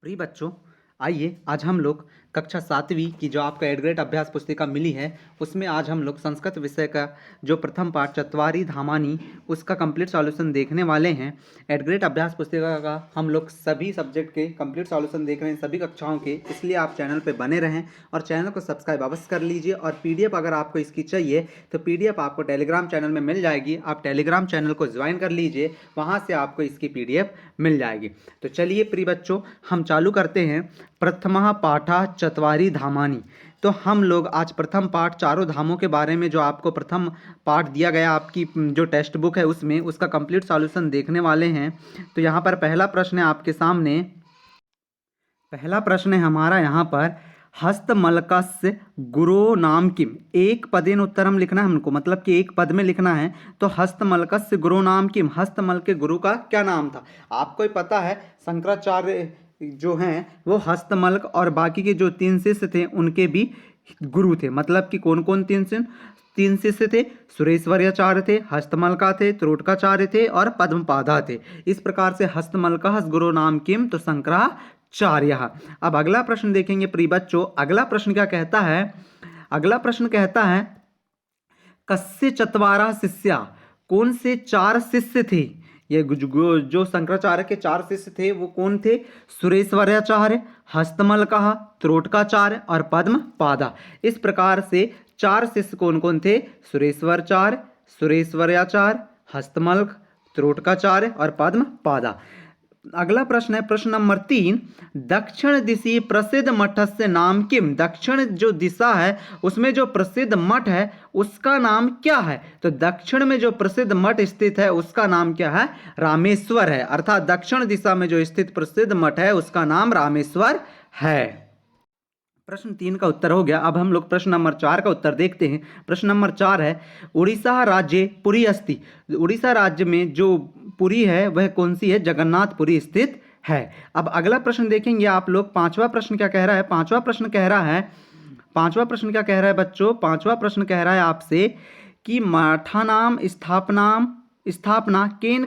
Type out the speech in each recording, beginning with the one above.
प्रिय बच्चों, आइए आज हम लोग कक्षा 7वीं की जो आपको एडग्रेड अभ्यास पुस्तिका मिली है उसमें आज हम लोग संस्कृत विषय का जो प्रथम पाठ चत्वारी धामानी उसका कंप्लीट सॉल्यूशन देखने वाले हैं। एडग्रेड अभ्यास पुस्तिका का हम लोग सभी सब्जेक्ट के कंप्लीट सॉल्यूशन देख रहे हैं, सभी कक्षाओं के, इसलिए आप चैनल पर बने रहें और चैनल को सब्सक्राइब अवश्य कर लीजिए। और PDF अगर आपको इसकी चाहिए तो PDF आपको टेलीग्राम चैनल में मिल जाएगी, आप टेलीग्राम चैनल को ज्वाइन कर लीजिए, वहाँ से आपको इसकी PDF मिल जाएगी। तो चलिए प्रिय बच्चों, हम चालू करते हैं। प्रथमः पाठः चत्वारि धामानि। तो हम लोग आज प्रथम पाठ चारों धामों के बारे में, जो आपको प्रथम पाठ दिया गया आपकी जो टेक्स्ट बुक है उसमें, उसका कंप्लीट सॉल्यूशन देखने वाले हैं। तो यहाँ पर पहला प्रश्न है आपके सामने। पहला प्रश्न है हमारा यहाँ पर, हस्तमलकस्य गुरो नाम किम। एक पदेन उत्तरम लिखना है हमको, मतलब कि एक पद में लिखना है। तो हस्तमलकस्य गुरो नाम किम, हस्तमल के गुरु का क्या नाम था। आपको ही पता है शंकराचार्य जो हैं वो हस्तमलक और बाकी के जो 3 शिष्य थे उनके भी गुरु थे। मतलब कि कौन कौन 3 शिष्य थे? सुरेश्वर्याचार्य थे, हस्तमलका थे, त्रोटकाचार्य थे और पद्मपादा थे। इस प्रकार से हस्तमलका गुरु नाम किम, तो शंकराचार्य। अब अगला प्रश्न देखेंगे प्रिय बच्चों। अगला प्रश्न क्या कहता है? अगला प्रश्न कहता है, कस्य चत्वारः शिष्या, कौन से 4 शिष्य थे? ये जो शंकराचार्य के 4 शिष्य थे वो कौन थे? सुरेश्वर्याचार्य, हस्तमलका, त्रोटकाचार्य और पद्मपादा। इस प्रकार से 4 शिष्य कौन कौन थे? सुरेश्वर्याचार्य, हस्तमलक, त्रोटकाचार्य और पद्मपादा। अगला प्रश्न है प्रश्न नंबर 3, दक्षिण दिशि प्रसिद्ध मठस्य नाम किम। दक्षिण जो दिशा है उसमें जो प्रसिद्ध मठ है उसका नाम क्या है? तो दक्षिण में जो प्रसिद्ध मठ स्थित है उसका नाम क्या है? रामेश्वर है। अर्थात दक्षिण दिशा में जो स्थित प्रसिद्ध मठ है उसका नाम रामेश्वर है। प्रश्न 3 का उत्तर हो गया। अब हम लोग प्रश्न नंबर 4 का उत्तर देखते हैं। प्रश्न नंबर 4 है, उड़ीसा राज्य पुरी अस्ति। उड़ीसा राज्य में जो पुरी है वह कौन सी है? जगन्नाथपुरी स्थित है। अब अगला प्रश्न देखेंगे आप लोग। 5वां प्रश्न क्या कह रहा है? 5वां प्रश्न कह रहा है, 5वां प्रश्न क्या कह रहा है बच्चों? 5वां प्रश्न कह रहा है आपसे कि मठानाम स्थापना केन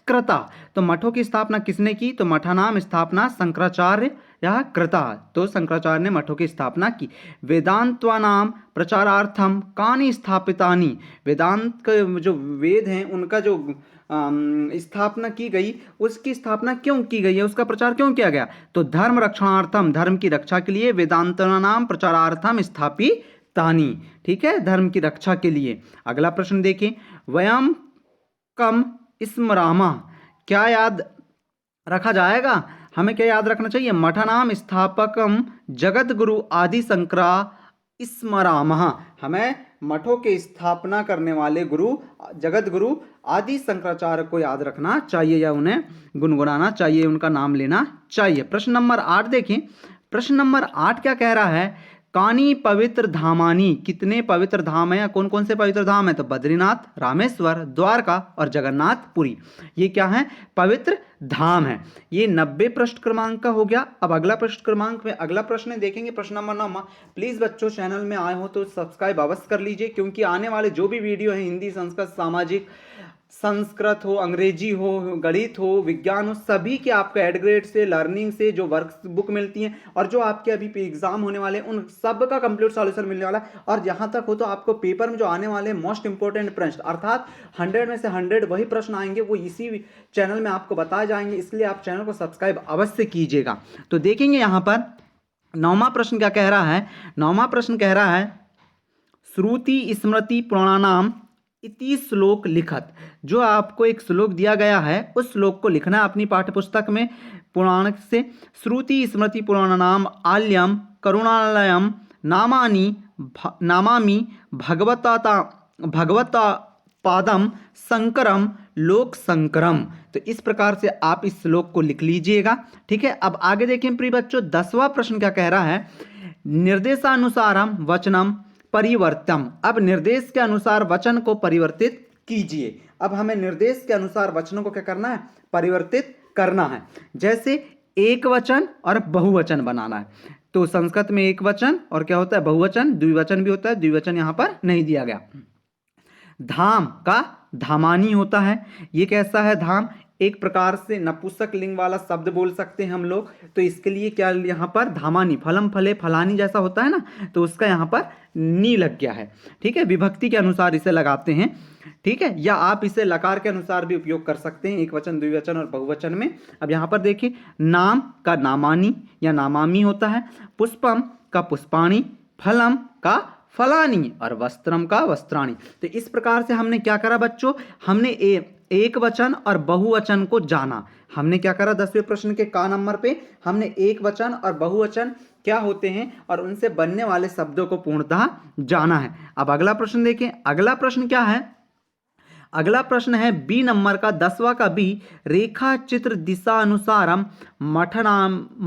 कृता। तो मठों की स्थापना किसने की? तो मठानाम स्थापना शंकराचार्य या कृता। तो शंकराचार्य ने मठों की स्थापना की। वेदांत्वानाम प्रचारार्थम कानि स्थापितानि। वेदांत के जो वेद हैं उनका जो स्थापना की गई, उसकी स्थापना क्यों की गई है, उसका प्रचार क्यों किया गया? तो धर्म रक्षणार्थम, धर्म की रक्षा के लिए, वेदांतानाम प्रचारार्थम स्थापितानि। ठीक है, धर्म की रक्षा के लिए। अगला प्रश्न देखें, वयम कम स्मरामः। क्या याद रखा जाएगा? हमें क्या याद रखना चाहिए? मठानाम स्थापकम जगत गुरु आदि शंकरा स्मरामः। हमें मठों के स्थापना करने वाले गुरु जगत गुरु आदि शंकराचार्य को याद रखना चाहिए या उन्हें गुनगुनाना चाहिए, उनका नाम लेना चाहिए। प्रश्न नंबर 8 देखें। प्रश्न नंबर 8 क्या कह रहा है? कानी पवित्र धामानी। कितने पवित्र धाम है या कौन कौन से पवित्र धाम है? तो बद्रीनाथ, रामेश्वर, द्वारका और जगन्नाथपुरी। ये क्या है? पवित्र धाम है। ये 90 पृष्ठ क्रमांक का हो गया। अब अगला पृष्ठ क्रमांक में अगला प्रश्न देखेंगे, प्रश्न नंबर 9। प्लीज बच्चों, चैनल में आए हो तो सब्सक्राइब अवश्य कर लीजिए, क्योंकि आने वाले जो भी वीडियो है, हिंदी, संस्कृत, सामाजिक, संस्कृत हो, अंग्रेजी हो, गणित हो, विज्ञान हो, सभी के आपको एडग्रेड से, लर्निंग से जो वर्क बुक मिलती हैं और जो आपके अभी एग्जाम होने वाले हैं उन सब का कंप्लीट सॉल्यूशन मिलने वाला है। और जहां तक हो तो आपको पेपर में जो आने वाले मोस्ट इंपोर्टेंट प्रश्न, अर्थात 100 में से 100 वही प्रश्न आएंगे, वो इसी चैनल में आपको बताए जाएंगे, इसलिए आप चैनल को सब्सक्राइब अवश्य कीजिएगा। तो देखेंगे यहाँ पर 9वां प्रश्न क्या कह रहा है? 9वां प्रश्न कह रहा है, श्रुति स्मृति पुराणानाम इति श्लोक लिखत। जो आपको एक श्लोक दिया गया है उस श्लोक को लिखना है अपनी पाठ्यपुस्तक में पुराण से। श्रुति स्मृति पुराणानाम आल्यम करुणालयम नामामि भगवता पादम शंकरम लोक शंकरम। तो इस प्रकार से आप इस श्लोक को लिख लीजिएगा। ठीक है, अब आगे देखें प्रिय बच्चों। 10वां प्रश्न क्या कह रहा है? निर्देशानुसारम वचनम परिवर्तम। अब निर्देश के अनुसार वचन को परिवर्तित कीजिए। अब हमें निर्देश के अनुसार वचनों को क्या करना है? परिवर्तित करना है। जैसे एक वचन और बहुवचन बनाना है। तो संस्कृत में एक वचन और क्या होता है? बहुवचन, द्विवचन भी होता है। द्विवचन यहां पर नहीं दिया गया। धाम का धामानी होता है। ये कैसा है? धाम एक प्रकार से नपुंसक लिंग वाला शब्द बोल सकते हैं हम लोग। तो इसके लिए क्या यहाँ पर धामानी, फलम फले फलानी जैसा होता है ना, तो उसका यहाँ पर नी लग गया है। ठीक है, विभक्ति के अनुसार इसे लगाते हैं। ठीक है, या आप इसे लकार के अनुसार भी उपयोग कर सकते हैं, एक वचन, द्विवचन और बहुवचन में। अब यहाँ पर देखिए, नाम का नामानी या नामामी होता है, पुष्पम का पुष्पाणी, फलम का फलानी और वस्त्रम का वस्त्राणी। तो इस प्रकार से हमने क्या करा बच्चों, हमने एक वचन और बहुवचन को जाना। हमने क्या करा 10वें प्रश्न के का नंबर पे, हमने एक वचन और बहुवचन क्या होते हैं और उनसे बनने वाले शब्दों को पूर्णतः जाना है। अब अगला प्रश्न देखें, अगला प्रश्न क्या है, अगला प्रश्न है बी नंबर का 10वां का बी, रेखा चित्र दिशा अनुसारम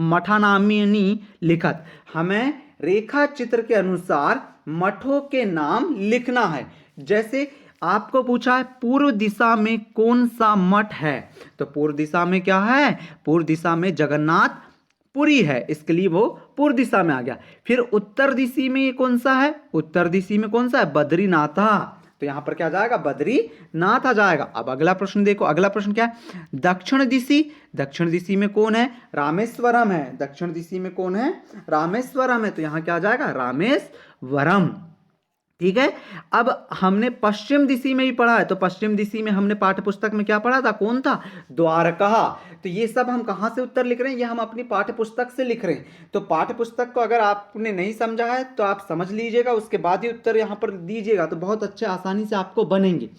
मठानामिनी लिखत। हमें रेखा चित्र के अनुसार मठों के नाम लिखना है। जैसे आपको पूछा है पूर्व दिशा में कौन सा मठ है, तो पूर्व दिशा में क्या है, पूर्व दिशा में जगन्नाथ पुरी है, इसके लिए वो पूर्व दिशा में आ गया। फिर उत्तर दिशा में कौन सा है, उत्तर दिशा में कौन सा है, बद्रीनाथ, तो यहां पर क्या जाएगा, बद्रीनाथ आ जाएगा। अब अगला प्रश्न देखो, अगला प्रश्न क्या है, दक्षिण दिशा, दक्षिण दिशा में कौन है, रामेश्वरम है, दक्षिण दिशा में कौन है, रामेश्वरम है, तो यहां क्या आ जाएगा, रामेश्वरम। ठीक है, अब हमने पश्चिम दिशा में भी पढ़ा है, तो पश्चिम दिशा में हमने पाठ्य पुस्तक में क्या पढ़ा था, कौन था, द्वारका। तो ये सब हम कहाँ से उत्तर लिख रहे हैं, ये हम अपनी पाठ्य पुस्तक से लिख रहे हैं। तो पाठ्य पुस्तक को अगर आपने नहीं समझा है तो आप समझ लीजिएगा, उसके बाद ही उत्तर यहाँ पर दीजिएगा, तो बहुत अच्छे आसानी से आपको बनेंगे।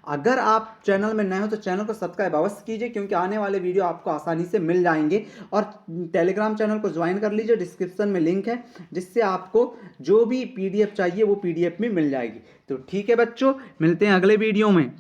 अगर आप चैनल में नए हो तो चैनल को सब्सक्राइब अवश्य कीजिए, क्योंकि आने वाले वीडियो आपको आसानी से मिल जाएंगे। और टेलीग्राम चैनल को ज्वाइन कर लीजिए, डिस्क्रिप्शन में लिंक है, जिससे आपको जो भी PDF चाहिए वो PDF में मिल जाएगी। तो ठीक है बच्चों, मिलते हैं अगले वीडियो में।